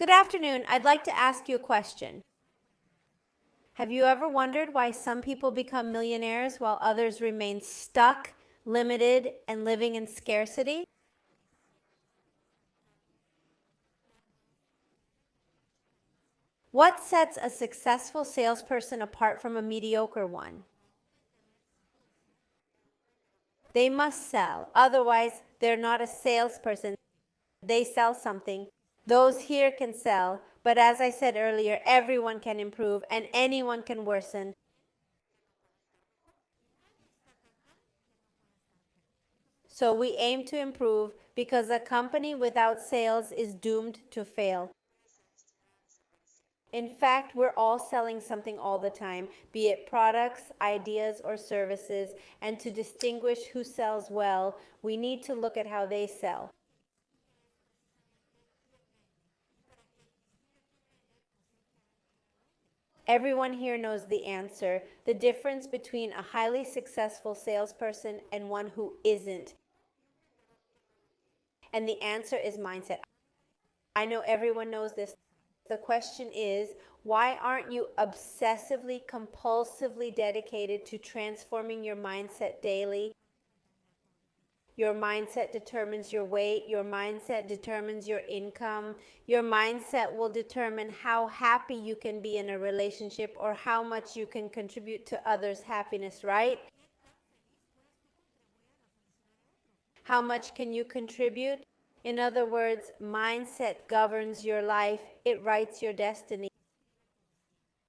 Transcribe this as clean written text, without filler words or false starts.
Good afternoon. I'd like to ask you a question. Have you ever wondered why some people become millionaires while others remain stuck, limited, and living in scarcity? What sets a successful salesperson apart from a mediocre one? They must sell. Otherwise, they're not a salesperson. They sell something. Those here can sell, but as I said earlier, everyone can improve and anyone can worsen. So we aim to improve because a company without sales is doomed to fail. In fact, we're all selling something all the time, be it products, ideas, or services. And to distinguish who sells well, we need to look at how they sell. Everyone here knows the answer. The difference between a highly successful salesperson and one who isn't. And the answer is mindset. I know everyone knows this. The question is, why aren't you obsessively, compulsively dedicated to transforming your mindset daily? Your mindset determines your weight. Your mindset determines your income. Your mindset will determine how happy you can be in a relationship or how much you can contribute to others' happiness, right? How much can you contribute? In other words, mindset governs your life, it writes your destiny.